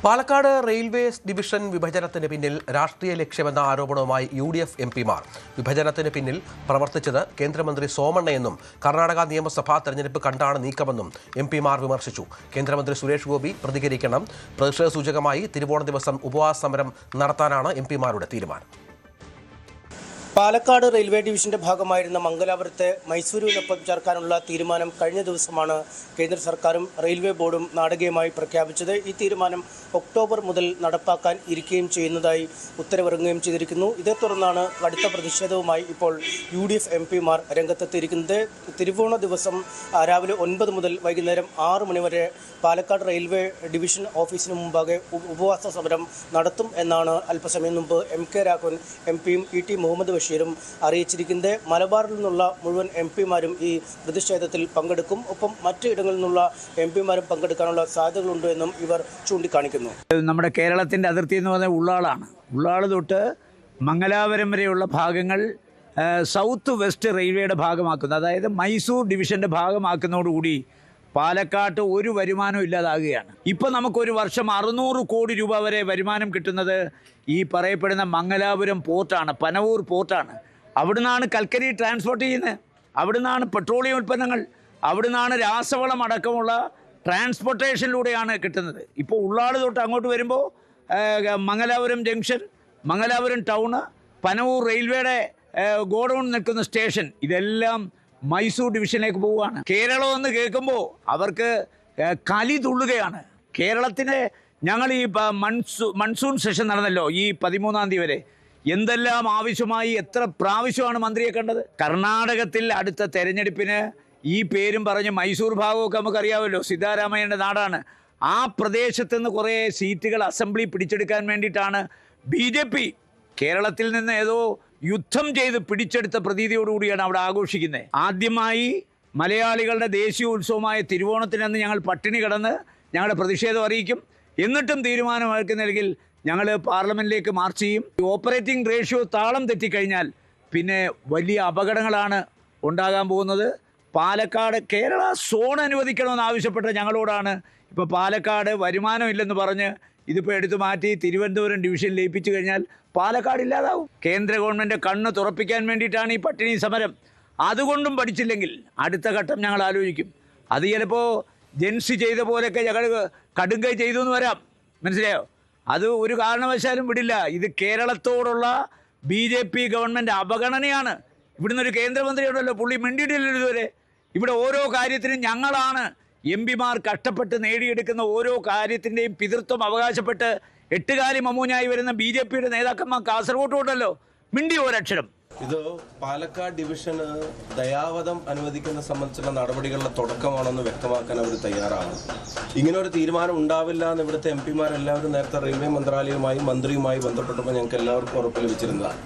Palakkad railways division വിഭജനത്തിന് പിന്നിൽ രാഷ്ട്രീയ ലക്ഷ്യമെന്ന ആരോപണവുമായി UDF എംപിമാർ. വിഭജനത്തിന് പിന്നിൽ പ്രവർത്തിച്ചത് കേന്ദ്രമന്ത്രി സോമണ്ണയെന്നും കർണാടക നിയമസഭാ തെരഞ്ഞെടുപ്പ് കണ്ടാണ് നീക്കമെന്നും എംപിമാർ വിമർശിച്ചു. കേന്ദ്രമന്ത്രി സുരേഷ് ഗോപി പ്രതികരിക്കണം. പ്രതിഷേധ സൂചകമായി തിരുവോണ ദിവസം ഉപവാസ സമരം നടത്താനാണ് എംപിമാരുടെ തീരുമാനം. പാലക്കാട് റെയിൽവേ ഡിവിഷന്റെ ഭാഗമായിരുന്ന മംഗലാപുരത്തെ മൈസൂരുവിനൊപ്പം ചേർക്കാനുള്ള തീരുമാനം കഴിഞ്ഞ ദിവസമാണ് കേന്ദ്ര സർക്കാരും റെയിൽവേ ബോർഡും നാടകീയമായി പ്രഖ്യാപിച്ചത്. ഈ തീരുമാനം ഒക്ടോബർ മുതൽ നടപ്പാക്കാൻ ഇരിക്കുകയും ചെയ്യുന്നതായി ഉത്തരവിറങ്ങുകയും ചെയ്തിരിക്കുന്നു. ഇതേ തുടർന്നാണ് കടുത്ത പ്രതിഷേധവുമായി ഇപ്പോൾ UDF എംപിമാർ രംഗത്തെത്തിയിരിക്കുന്നത്. തിരുവോണ ദിവസം രാവിലെ 9 മുതൽ വൈകുന്നേരം 6 മണി വരെ പാലക്കാട് റെയിൽവേ ഡിവിഷൻ ഓഫീസിന് മുമ്പാകെ ഉപവാസ സമരം നടത്തും എന്നാണ് അല്പസമയം മുമ്പ് MK രാഘവൻ എംപിയും ET മുഹമ്മദ് ബഷീറും അറിയിച്ചിരിക്കുന്നത്. മലബാറിൽ നിന്നുള്ള മുഴുവൻ എംപിമാരും ഈ പ്രതിഷേധത്തിൽ പങ്കെടുക്കും. ഒപ്പം മറ്റു ഇടങ്ങളിൽ നിന്നുള്ള എംപിമാരും പങ്കെടുക്കാനുള്ള സാധ്യതകളുണ്ട് എന്നും ഇവർ ചൂണ്ടിക്കാണിക്കുന്നു. നമ്മുടെ കേരളത്തിൻ്റെ അതിർത്തി എന്ന് പറഞ്ഞാൽ ഉള്ളാളാണ്. ഉള്ളാൾ തൊട്ട് മംഗലാപുരം വരെയുള്ള ഭാഗങ്ങൾ സൗത്ത് വെസ്റ്റ് റെയിൽവേയുടെ ഭാഗമാക്കുന്നു. അതായത് മൈസൂർ ഡിവിഷൻ്റെ ഭാഗമാക്കുന്നതോടുകൂടി പാലക്കാട്ട് ഒരു വരുമാനം ഇല്ലാതാകുകയാണ്. ഇപ്പോൾ നമുക്കൊരു വർഷം 600 കോടി രൂപ വരെ വരുമാനം കിട്ടുന്നത് ഈ പറയപ്പെടുന്ന മംഗലാപുരം പോർട്ടാണ്, പനവൂർ പോർട്ടാണ്. അവിടുന്നാണ് കൽക്കരി ട്രാൻസ്പോർട്ട് ചെയ്യുന്നത്, അവിടുന്നാണ് പെട്രോളിയം ഉൽപ്പന്നങ്ങൾ, അവിടുന്നാണ് രാസവളം അടക്കമുള്ള ട്രാൻസ്പോർട്ടേഷനിലൂടെയാണ് കിട്ടുന്നത്. ഇപ്പോൾ ഉള്ളാട് തൊട്ട് അങ്ങോട്ട് വരുമ്പോൾ മംഗലാപുരം ജംഗ്ഷൻ, മംഗലാപുരം ടൗണ്, പനവൂർ റെയിൽവേയുടെ ഗോഡൗൺ നിൽക്കുന്ന സ്റ്റേഷൻ, ഇതെല്ലാം മൈസൂർ ഡിവിഷനിലേക്ക് പോവുകയാണ്. കേരളം എന്ന് കേൾക്കുമ്പോൾ അവർക്ക് കലി തുള്ളുകയാണ്. കേരളത്തിന് ഞങ്ങൾ ഈ മൺസൂൺ സെഷൻ നടന്നല്ലോ ഈ 13-ാം തീയതി വരെ, എന്തെല്ലാം ആവശ്യമായി എത്ര പ്രാവശ്യമാണ് മന്ത്രിയെ കണ്ടത്. കർണാടകത്തിൽ അടുത്ത തെരഞ്ഞെടുപ്പിന് ഈ പേരും പറഞ്ഞ് മൈസൂർ ഭാഗമൊക്കെ നമുക്കറിയാമല്ലോ, സിദ്ധാരാമയ്യൻ്റെ നാടാണ്. ആ പ്രദേശത്ത് നിന്ന് കുറേ സീറ്റുകൾ അസംബ്ലി പിടിച്ചെടുക്കാൻ വേണ്ടിയിട്ടാണ് BJP കേരളത്തിൽ നിന്ന് ഏതോ യുദ്ധം ചെയ്ത് പിടിച്ചെടുത്ത പ്രതീതിയോടുകൂടിയാണ് അവിടെ ആഘോഷിക്കുന്നത്. ആദ്യമായി മലയാളികളുടെ ദേശീയ ഉത്സവമായ തിരുവോണത്തിനന്ന് ഞങ്ങൾ പട്ടിണി കിടന്ന് ഞങ്ങളുടെ പ്രതിഷേധം അറിയിക്കും. എന്നിട്ടും തീരുമാനമെടുക്കുന്നില്ലെങ്കിൽ ഞങ്ങൾ പാർലമെൻറ്റിലേക്ക് മാർച്ച് ചെയ്യും. ഓപ്പറേറ്റിംഗ് റേഷ്യോ താളം തെറ്റിക്കഴിഞ്ഞാൽ പിന്നെ വലിയ അപകടങ്ങളാണ് ഉണ്ടാകാൻ പോകുന്നത്. പാലക്കാട് കേരള സോൺ അനുവദിക്കണമെന്ന് ആവശ്യപ്പെട്ട ഞങ്ങളോടാണ് ഇപ്പോൾ പാലക്കാട് വരുമാനമില്ലെന്ന് പറഞ്ഞ് ഇതിപ്പോൾ എടുത്തു മാറ്റി തിരുവനന്തപുരം ഡിവിഷൻ ലയിപ്പിച്ചു കഴിഞ്ഞാൽ പാലക്കാട് ഇല്ലാതാവും. കേന്ദ്ര ഗവൺമെൻറ് കണ്ണ് തുറപ്പിക്കാൻ വേണ്ടിയിട്ടാണ് ഈ പട്ടിണി സമരം. അതുകൊണ്ടും പഠിച്ചില്ലെങ്കിൽ അടുത്ത ഘട്ടം ഞങ്ങൾ ആലോചിക്കും. അത് ചിലപ്പോൾ ജെൻസി ചെയ്ത പോലെയൊക്കെ ഞങ്ങൾ കടുങ്കൈ ചെയ്തു എന്ന് വരാം, മനസ്സിലായോ? അത് ഒരു കാരണവശാലും വിടില്ല. ഇത് കേരളത്തോടുള്ള BJP ഗവൺമെൻറ് അവഗണനയാണ്. ഇവിടുന്ന് ഒരു കേന്ദ്രമന്ത്രി ഉണ്ടല്ലോ, പുള്ളി മിണ്ടിയിട്ടില്ല ഇതുവരെ. ഇവിടെ ഓരോ കാര്യത്തിനും ഞങ്ങളാണ് എംപിമാർ കഷ്ടപ്പെട്ട് നേടിയെടുക്കുന്ന ഓരോ കാര്യത്തിൻ്റെയും പിതൃത്വം അവകാശപ്പെട്ട് എട്ടുകാലി മമ്മൂഞ്ഞായി വരുന്ന BJPയുടെ നേതാക്കന്മാർ കാസർഗോഡ് ഉണ്ടല്ലോ, മിണ്ടി ഒരക്ഷരം. ഇത് പാലക്കാട് ഡിവിഷന് ദയാവധം അനുവദിക്കുന്ന സംബന്ധിച്ചുള്ള നടപടികളുടെ തുടക്കമാണെന്ന് വ്യക്തമാക്കാൻ അവർ തയ്യാറാണ്. ഇങ്ങനെ ഒരു തീരുമാനം ഉണ്ടാവില്ല എന്ന് ഇവിടുത്തെ എംപിമാരെല്ലാവരും നേരത്തെ റെയിൽവേ മന്ത്രാലയവുമായി മന്ത്രിയുമായി ബന്ധപ്പെട്ടപ്പോൾ ഞങ്ങൾക്ക് എല്ലാവർക്കും ഉറപ്പ് ലഭിച്ചിരുന്നതാണ്.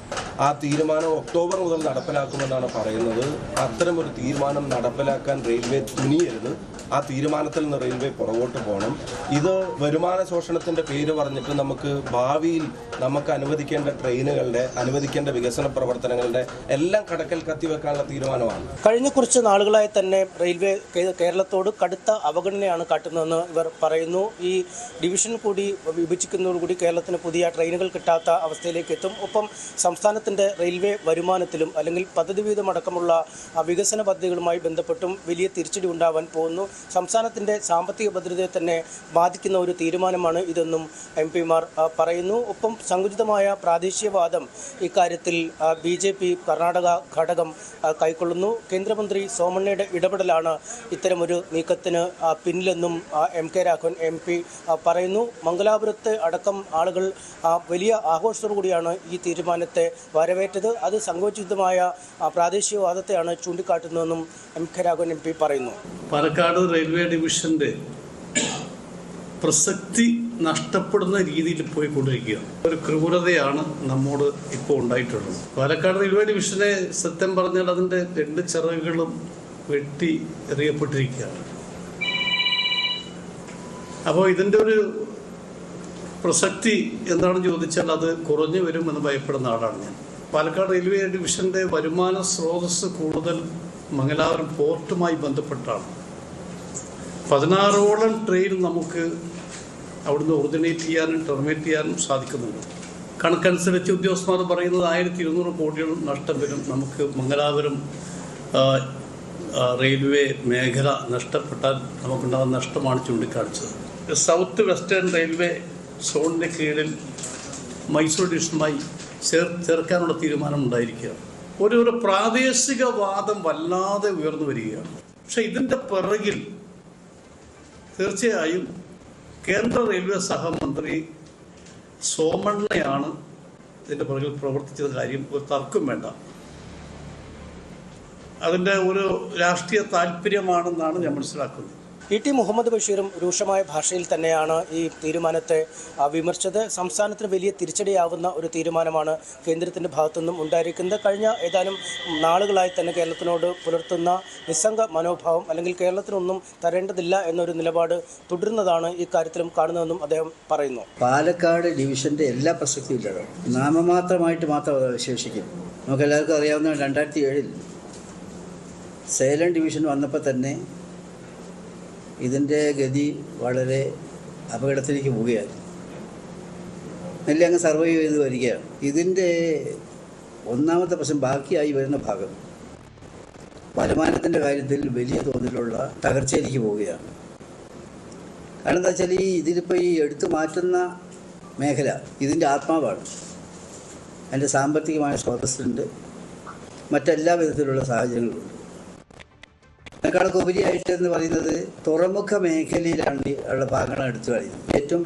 ആ തീരുമാനം ഒക്ടോബർ മുതൽ നടപ്പിലാക്കുമെന്നാണ് പറയുന്നത്. അത്തരമൊരു തീരുമാനം നടപ്പിലാക്കാൻ റെയിൽവേ തുനിയരുത്. ആ തീരുമാനത്തിൽ നിന്ന് റെയിൽവേ പുറകോട്ട് പോകണം. ഇത് വരുമാന ശോഷണത്തിൻ്റെ പേര് പറഞ്ഞിട്ട് നമുക്ക് ഭാവിയിൽ നമുക്ക് അനുവദിക്കേണ്ട ട്രെയിനുകളുടെ, അനുവദിക്കേണ്ട വികസന പ്രവർത്തനങ്ങളുടെ എല്ലാം കടക്കൽ കത്തിവെക്കാനുള്ള തീരുമാനമാണ്. കഴിഞ്ഞ കുറച്ച് നാളുകളായി തന്നെ റെയിൽവേ കേരളത്തോട് കടുത്ത അവഗണനയാണ് കാട്ടുന്നതെന്ന് ഇവർ പറയുന്നു. ഈ ഡിവിഷൻ കൂടി വിഭജിക്കുന്നതോടുകൂടി കേരളത്തിന് പുതിയ ട്രെയിനുകൾ കിട്ടാത്ത അവസ്ഥയിലേക്ക് എത്തും. ഒപ്പം സംസ്ഥാനത്തിൻ്റെ റെയിൽവേ വരുമാനത്തിലും അല്ലെങ്കിൽ പദ്ധതി വീതമടക്കമുള്ള വികസന പദ്ധതികളുമായി ബന്ധപ്പെട്ടും വലിയ തിരിച്ചടി ഉണ്ടാവാൻ പോകുന്നു. സംസ്ഥാനത്തിൻ്റെ സാമ്പത്തിക ഭദ്രതയെ തന്നെ ബാധിക്കുന്ന ഒരു തീരുമാനമാണ് ഇതെന്നും എംപിമാർ പറയുന്നു. ഒപ്പം സങ്കുചിതമായ പ്രാദേശികവാദം ഇക്കാര്യത്തിൽ BJP കർണാടക ഘടകം കൈക്കൊള്ളുന്നു. കേന്ദ്രമന്ത്രി സോമണ്ണയുടെ ഇടപെടലാണ് ഇത്തരമൊരു നീക്കത്തിന് പിന്നിലെന്നും MK രാഘവൻ MP പറയുന്നു. മംഗലാപുരത്തെ അടക്കം ആളുകൾ വലിയ ആഘോഷത്തോടുകൂടിയാണ് ഈ തീരുമാനത്തെ വരവേറ്റത്. അത് സങ്കുചിതമായ പ്രാദേശികവാദത്തെയാണ് ചൂണ്ടിക്കാട്ടുന്നതെന്നും MK രാഘവൻ MP പറയുന്നു. പാലക്കാട് റെയിൽവേ ഡിവിഷന്റെ പ്രസക്തി നഷ്ടപ്പെടുന്ന രീതിയിൽ പോയിക്കൊണ്ടിരിക്കുക. ഒരു ക്രൂരതയാണ് നമ്മോട് ഇപ്പോൾ ഉണ്ടായിട്ടുള്ളത്. പാലക്കാട് റെയിൽവേ ഡിവിഷനെ സത്യം പറഞ്ഞാൽ അതിൻ്റെ 2 ചിറകുകളും വെട്ടി എറിയപ്പെട്ടിരിക്കുകയാണ്. അപ്പോൾ ഇതിൻ്റെ ഒരു പ്രസക്തി എന്താണെന്ന് ചോദിച്ചാൽ അത് കുറഞ്ഞു വരുമെന്ന് ഭയപ്പെടുന്ന ആളാണ് ഞാൻ. പാലക്കാട് റെയിൽവേ ഡിവിഷന്റെ വരുമാന സ്രോതസ് കൂടുതൽ മംഗലാപുരം പോർട്ടുമായി ബന്ധപ്പെട്ടാണ്. 16ഓളം ട്രെയിൻ നമുക്ക് അവിടുന്ന് ഒറിജിനേറ്റ് ചെയ്യാനും ടെർമിനേറ്റ് ചെയ്യാനും സാധിക്കുന്നുണ്ട്. കണക്കനുസരിച്ച് ഉദ്യോഗസ്ഥന്മാർ പറയുന്നത് 1200 കോടിയോളം നഷ്ടം വരും. നമുക്ക് മംഗലാപുരം റെയിൽവേ മേഖല നഷ്ടപ്പെട്ടാൽ നമുക്കുണ്ടാകുന്ന നഷ്ടമാണ് ചൂണ്ടിക്കാണിച്ചത്. സൗത്ത് വെസ്റ്റേൺ റെയിൽവേ സോണിൻ്റെ കീഴിൽ മൈസൂർ ഡിവിഷനുമായി ചേർക്കാനുള്ള തീരുമാനം ഉണ്ടായിരിക്കുകയാണ്. ഒരു പ്രാദേശികവാദം വല്ലാതെ ഉയർന്നു വരികയാണ്. പക്ഷെ ഇതിൻ്റെ പിറകിൽ തീർച്ചയായും കേന്ദ്ര റെയിൽവേ സഹമന്ത്രി സോമണ്ണയാണ് ഇതിൻ്റെ പുറകിൽ പ്രവർത്തിച്ചത്. കാര്യം ഒരു തർക്കം വേണ്ട. അതിൻ്റെ ഒരു രാഷ്ട്രീയ താല്പര്യമാണെന്നാണ് ഞാൻ മനസ്സിലാക്കുന്നത്. ടി മുഹമ്മദ് ബഷീറും രൂക്ഷമായ ഭാഷയിൽ തന്നെയാണ് ഈ തീരുമാനത്തെ വിമർശിച്ചത്. സംസ്ഥാനത്തിന് വലിയ തിരിച്ചടിയാവുന്ന ഒരു തീരുമാനമാണ് കേന്ദ്രത്തിൻ്റെ ഭാഗത്തുനിന്നും ഉണ്ടായിരിക്കുന്നത്. കഴിഞ്ഞ ഏതാനും നാളുകളായി തന്നെ കേരളത്തിനോട് പുലർത്തുന്ന നിസ്സംഗ മനോഭാവം അല്ലെങ്കിൽ കേരളത്തിനൊന്നും തരേണ്ടതില്ല എന്നൊരു നിലപാട് തുടരുന്നതാണ് ഈ കാര്യത്തിലും കാണുന്നതെന്നും അദ്ദേഹം പറയുന്നു. പാലക്കാട് ഡിവിഷൻ്റെ എല്ലാ പ്രസക്തിയും ഇല്ലല്ലോ, നാമമാത്രമായിട്ട് മാത്രം അവശേഷിക്കും. നമുക്കെല്ലാവർക്കും അറിയാവുന്ന 2007 സേലം ഡിവിഷൻ വന്നപ്പോൾ തന്നെ ഇതിൻ്റെ ഗതി വളരെ അപകടത്തിലേക്ക് പോവുകയായിരുന്നു. മെല്ലെ അങ്ങ് സർവൈവ് ചെയ്ത് വരികയാണ്. ഇതിൻ്റെ ഒന്നാമത്തെ പ്രശ്നം ബാക്കിയായി വരുന്ന ഭാഗം വരുമാനത്തിൻ്റെ കാര്യത്തിൽ വലിയ തോതിലുള്ള തകർച്ചയിലേക്ക് പോവുകയാണ്. കാരണം എന്താ വെച്ചാൽ ഇതിലിപ്പോൾ ഈ എടുത്തു മാറ്റുന്ന മേഖല ഇതിൻ്റെ ആത്മാവാണ്. അതിൻ്റെ സാമ്പത്തികമായ സ്രോതസ്സുണ്ട്, മറ്റെല്ലാ വിധത്തിലുള്ള സാഹചര്യങ്ങളുണ്ട്. അതിനേക്കാളൊക്കെ ഉപരിയായിട്ട് എന്ന് പറയുന്നത് തുറമുഖ മേഖലയിലാണ് ഉള്ള ഭാഗങ്ങളാണ് എടുത്തു കളയുന്നത്. ഏറ്റവും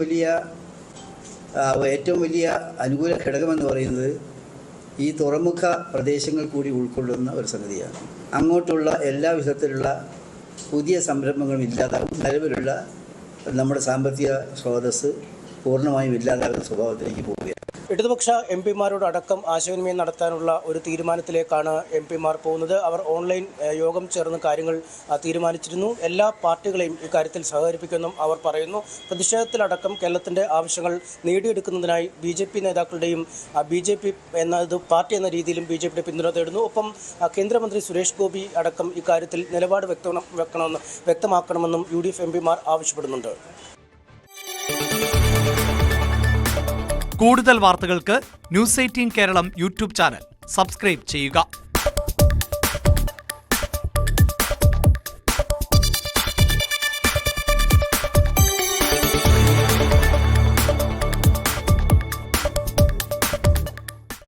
വലിയ അനുകൂല ഘടകമെന്ന് പറയുന്നത് ഈ തുറമുഖ പ്രദേശങ്ങൾ കൂടി ഉൾക്കൊള്ളുന്ന ഒരു സംഗതിയാണ്. അങ്ങോട്ടുള്ള എല്ലാ വിധത്തിലുള്ള പുതിയ സംരംഭങ്ങളും ഇല്ലാതാകും. നിലവിലുള്ള നമ്മുടെ സാമ്പത്തിക സ്രോതസ്സ് പൂർണ്ണമായും ഇല്ലാതാകുന്ന സ്വഭാവത്തിലേക്ക് പോവുകയാണ്. ഇടതുപക്ഷ എംപിമാരോടക്കം ആശയവിനിമയം നടത്താനുള്ള ഒരു തീരുമാനത്തിലേക്കാണ് എംപിമാർ പോകുന്നത്. അവർ ഓൺലൈൻ യോഗം ചേർന്ന് കാര്യങ്ങൾ തീരുമാനിച്ചിരുന്നു. എല്ലാ പാർട്ടികളെയും ഇക്കാര്യത്തിൽ സഹകരിപ്പിക്കുമെന്നും അവർ പറയുന്നു. പ്രതിഷേധത്തിലടക്കം കേരളത്തിൻ്റെ ആവശ്യങ്ങൾ നേടിയെടുക്കുന്നതിനായി BJP നേതാക്കളുടെയും BJP എന്നത് പാർട്ടി എന്ന രീതിയിലും BJPയുടെ പിന്തുണ തേടുന്നു. ഒപ്പം കേന്ദ്രമന്ത്രി സുരേഷ് ഗോപി അടക്കം ഇക്കാര്യത്തിൽ നിലപാട് വ്യക്തമാക്കണമെന്നും UDF എംപിമാർ ആവശ്യപ്പെടുന്നുണ്ട്. കൂടുതൽ വാർത്തകൾക്ക് news 18 Keralam YouTube channel subscribe ചെയ്യുക.